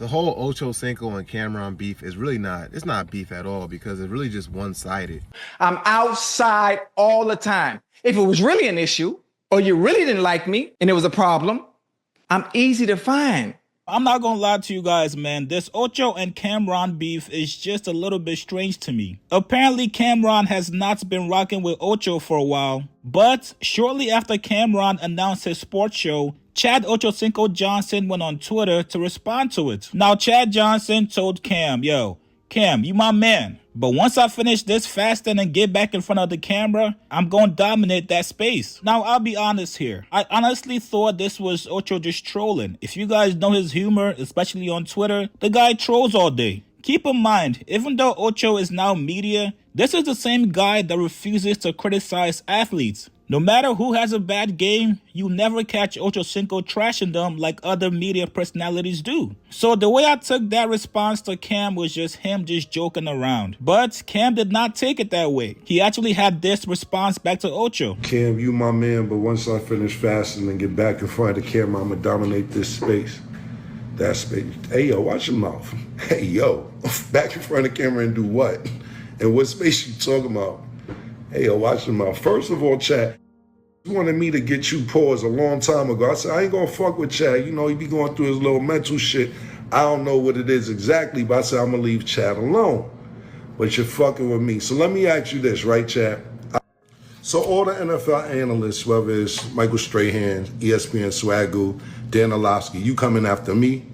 The whole OchoCinco and Cameron beef is really it's not beef at all, because it's really just one-sided. I'm outside all the time. If it was really an issue, or you really didn't like me and it was a problem, I'm easy to find. I'm not gonna lie to you guys, man. This Ocho and Cameron beef is just a little bit strange to me. Apparently, Cameron has not been rocking with Ocho for a while, but shortly after Cameron announced his sports show, Chad OchoCinco Johnson went on Twitter to respond to it. Now, Chad Johnson told Cam, yo, Cam, you my man, but once I finish this fasting and get back in front of the camera, I'm gonna dominate that space. Now, I'll be honest here. I honestly thought this was Ocho just trolling. If you guys know his humor, especially on Twitter, the guy trolls all day. Keep in mind, even though Ocho is now media, this is the same guy that refuses to criticize athletes. No matter who has a bad game, you never catch OchoCinco trashing them like other media personalities do. So the way I took that response to Cam was just him just joking around. But Cam did not take it that way. He actually had this response back to Ocho. Cam, you my man, but once I finish fasting and get back in front of the camera, I'ma dominate this space. That space. Hey, yo, watch your mouth. Hey, yo, back in front of the camera and do what? And what space you talking about? Hey, yo, watch your mouth. First of all, Chad, you wanted me to get you paused a long time ago. I said, I ain't gonna fuck with Chad. You know, he be going through his little mental shit. I don't know what it is exactly, but I said, I'm gonna leave Chad alone. But you're fucking with me. So let me ask you this, right, Chad? So all the NFL analysts, whether it's Michael Strahan, ESPN Swagoo, Dan Orlovsky, you coming after me?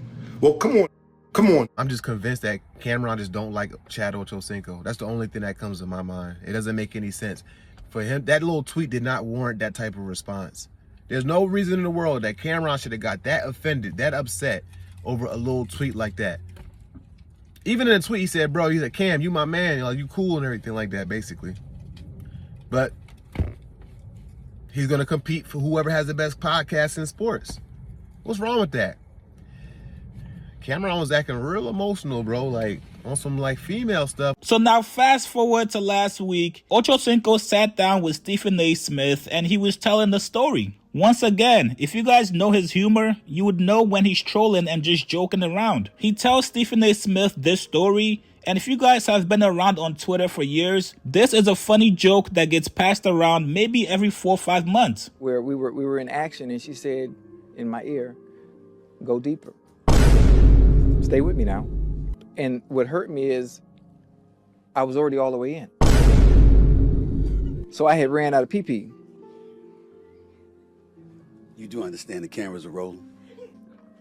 Well, come on. Come on. I'm just convinced that Cameron just don't like Chad OchoCinco. That's the only thing that comes to my mind. It doesn't make any sense. For him, that little tweet did not warrant that type of response. There's no reason in the world that Cameron should have got that offended, that upset over a little tweet like that. Even in the tweet, he said, bro, he said, Cam, you my man, like, you cool and everything like that, basically. But he's going to compete for whoever has the best podcast in sports. What's wrong with that? Cameron was acting real emotional, bro, like on some like female stuff. So now fast forward to last week, OchoCinco sat down with Stephen A. Smith and he was telling the story. Once again, if you guys know his humor, you would know when he's trolling and just joking around. He tells Stephen A. Smith this story, and if you guys have been around on Twitter for years, this is a funny joke that gets passed around maybe every 4 or 5 months. Where we were in action and she said in my ear, go deeper. Stay with me now. And what hurt me is I was already all the way in. So I had ran out of pee-pee. You do understand the cameras are rolling?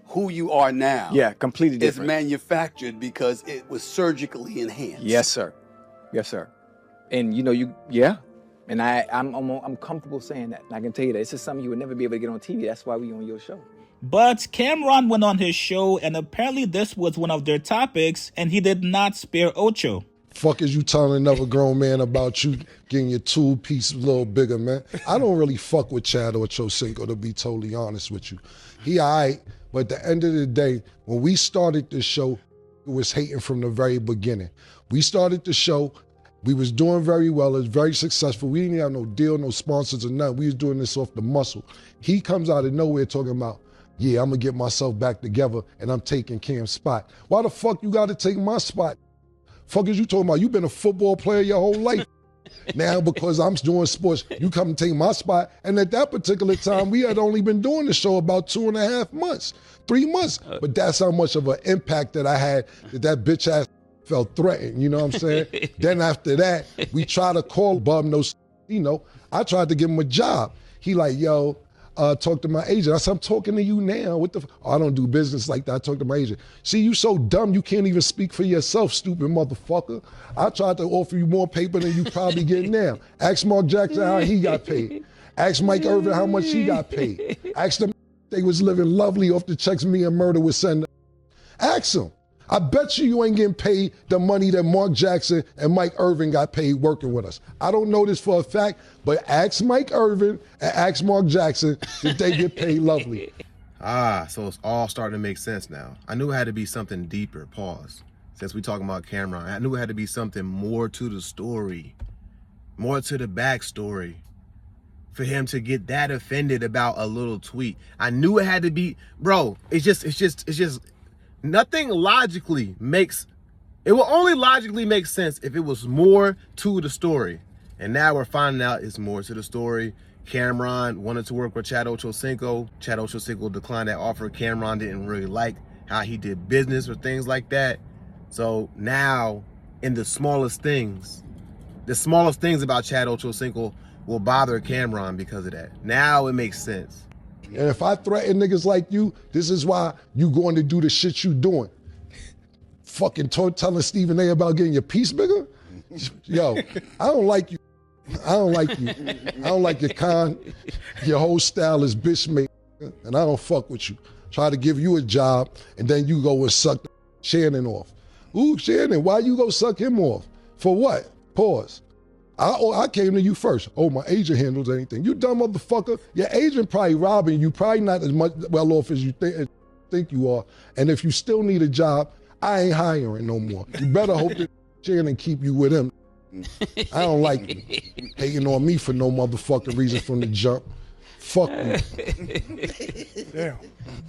Who you are now, Yeah, completely is different. manufactured because it was surgically enhanced. Yes, sir. Yes, sir. And you know, and I'm comfortable saying that. And I can tell you that. This is something you would never be able to get on TV. That's why we on your show. But Cameron went on his show and apparently this was one of their topics and he did not spare Ocho. Fuck is you telling another grown man about you getting your tool piece a little bigger, man? I don't really fuck with Chad OchoCinco, to be totally honest with you. He all right, but at the end of the day, when we started this show, it was hating from the very beginning. We started the show, we was doing very well, it was very successful. We didn't have no deal, no sponsors or nothing. We was doing this off the muscle. He comes out of nowhere talking about, yeah, I'm gonna get myself back together and I'm taking Cam's spot. Why the fuck you gotta take my spot? Fuck is you talking about? You been a football player your whole life. Now because I'm doing sports, you come and take my spot. And at that particular time, we had only been doing the show about 2.5 months, 3 months. But that's how much of an impact that I had that bitch ass felt threatened, you know what I'm saying? Then after that, we try to call Bum, I tried to give him a job. He like, yo, talk to my agent. I said, I'm talking to you now. What the I don't do business like that. I talk to my agent. See, you so dumb you can't even speak for yourself, stupid motherfucker. I tried to offer you more paper than you probably get now. Ask Mark Jackson how he got paid. Ask Mike Irvin how much he got paid. Ask them they was living lovely off the checks me and Murder was sending. Ask them. I bet you ain't getting paid the money that Mark Jackson and Mike Irvin got paid working with us. I don't know this for a fact, but ask Mike Irvin and ask Mark Jackson did they get paid lovely. So it's all starting to make sense now. I knew it had to be something deeper, pause. Since we talking about Cameron, I knew it had to be something more to the story, more to the backstory for him to get that offended about a little tweet. I knew it had to be, bro, it's just, Nothing logically makes, it will only logically make sense if it was more to the story. And now we're finding out it's more to the story. Cameron wanted to work with Chad OchoCinco. Chad OchoCinco declined that offer. Cameron didn't really like how he did business or things like that. So now, in the smallest things about Chad OchoCinco will bother Cameron because of that. Now it makes sense. And if I threaten niggas like you, this is why you going to do the shit you doing. Fucking telling Stephen A about getting your piece bigger? Yo, I don't like you. I don't like you. I don't like your your whole style is bitch made, and I don't fuck with you. Try to give you a job, and then you go and suck Shannon off. Ooh, Shannon, why you go suck him off? For what? Pause. I came to you first. Oh, my agent handles anything. You dumb motherfucker. Your agent probably robbing you, probably not as much well off as you think you are. And if you still need a job, I ain't hiring no more. You better hope that Shannon keep you with him. I don't like you hating on me for no motherfucking reason from the jump. Fuck you. Damn.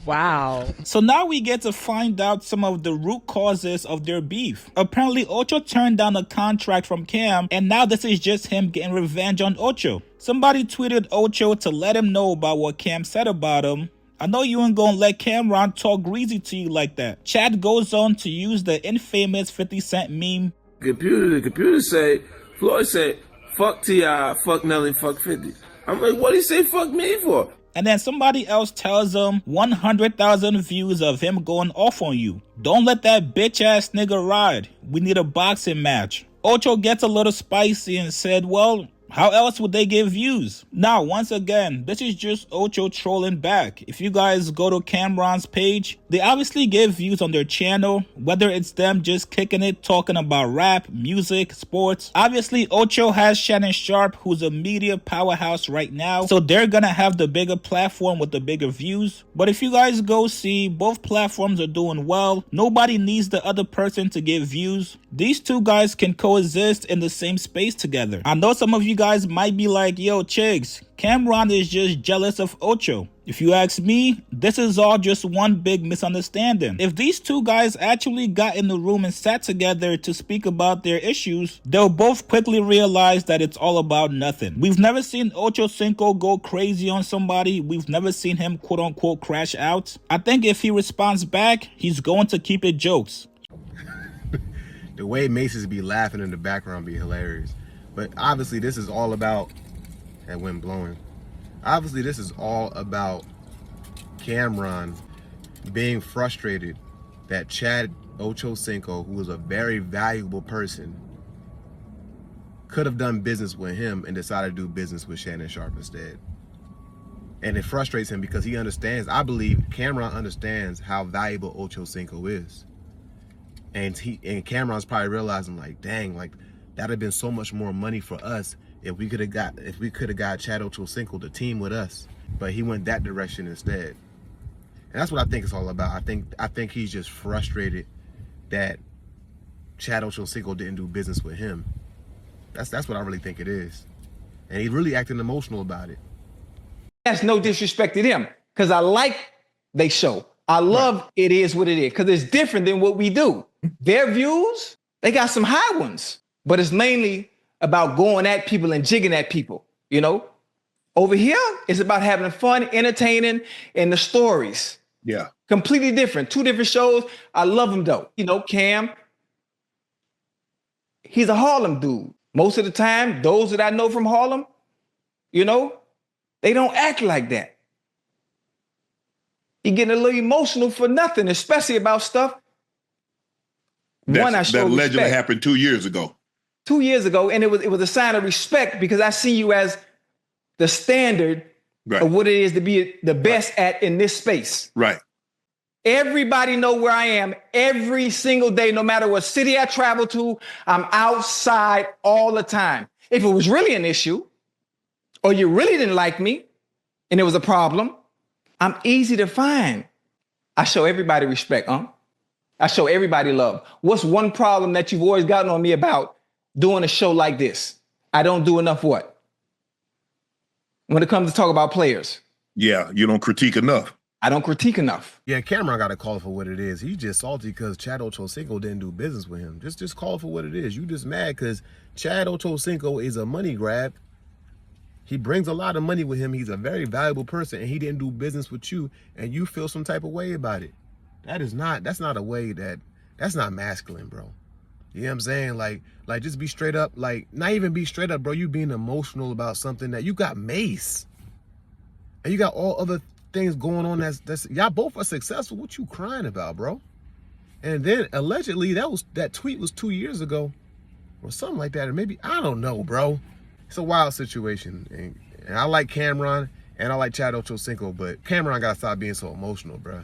Wow. So now we get to find out some of the root causes of their beef. Apparently, Ocho turned down a contract from Cam, and now this is just him getting revenge on Ocho. Somebody tweeted Ocho to let him know about what Cam said about him. I know you ain't gonna let Cameron talk greasy to you like that. Chad goes on to use the infamous 50 Cent meme. The computer say, Floyd said, fuck T.I., fuck Nelly, fuck 50. I'm like, what did he say fuck me for? And then somebody else tells him 100,000 views of him going off on you. Don't let that bitch ass nigga ride. We need a boxing match. Ocho gets a little spicy and said, well, how else would they get views? Now, once again, this is just Ocho trolling back. If you guys go to Cameron's page, they obviously get views on their channel, whether it's them just kicking it, talking about rap, music, sports. Obviously, Ocho has Shannon Sharpe, who's a media powerhouse right now, so they're gonna have the bigger platform with the bigger views. But if you guys go see, both platforms are doing well. Nobody needs the other person to get views. These two guys can coexist in the same space together. I know some of you guys might be like, yo, Chigs, Cameron is just jealous of Ocho. If you ask me, this is all just one big misunderstanding. If these two guys actually got in the room and sat together to speak about their issues, they'll both quickly realize that it's all about nothing. We've never seen OchoCinco go crazy on somebody. We've never seen him quote unquote crash out. I think if he responds back, he's going to keep it jokes. The way Macy's be laughing in the background be hilarious. But obviously this is all about that wind blowing. Obviously this is all about Cameron being frustrated that Chad OchoCinco, who is a very valuable person, could have done business with him and decided to do business with Shannon Sharpe instead. And it frustrates him because he understands, I believe Cameron understands how valuable OchoCinco is. And Cameron's probably realizing like, dang, like that'd have been so much more money for us if we could have got Chad OchoCinco to team with us. But he went that direction instead. And that's what I think it's all about. I think he's just frustrated that Chad OchoCinco didn't do business with him. That's what I really think it is. And he's really acting emotional about it. That's no disrespect to them, because I like they show. I love It Is What It Is, because it's different than what we do. Their views, they got some high ones, but it's mainly about going at people and jigging at people, you know? Over here, it's about having fun, entertaining, and the stories. Yeah. Completely different. Two different shows. I love them though. You know, Cam, he's a Harlem dude. Most of the time, those that I know from Harlem, you know, they don't act like that. He getting a little emotional for nothing, especially about stuff. That allegedly happened 2 years ago. 2 years ago, and it was a sign of respect because I see you as the standard of what it is to be the best at in this space. Right. Everybody know where I am every single day, no matter what city I travel to. I'm outside all the time. If it was really an issue, or you really didn't like me, and it was a problem, I'm easy to find. I show everybody respect, I show everybody love. What's one problem that you've always gotten on me about doing a show like this? I don't do enough what? When it comes to talk about players. Yeah, you don't critique enough. I don't critique enough. Yeah, Cameron got to call it for what it is. He's just salty because Chad OchoCinco didn't do business with him. Just call it for what it is. You just mad because Chad OchoCinco is a money grab. He brings a lot of money with him. He's a very valuable person, and he didn't do business with you, and you feel some type of way about it. That's not a way that's not masculine, bro. You know what I'm saying? Like just be straight up. Like, not even be straight up, bro. You being emotional about something that you got Mace. And you got all other things going on that's y'all both are successful. What you crying about, bro? And then allegedly that tweet was 2 years ago or something like that, or maybe, I don't know, bro. It's a wild situation. And I like Cameron and I like Chad OchoCinco, but Cameron gotta stop being so emotional, bro.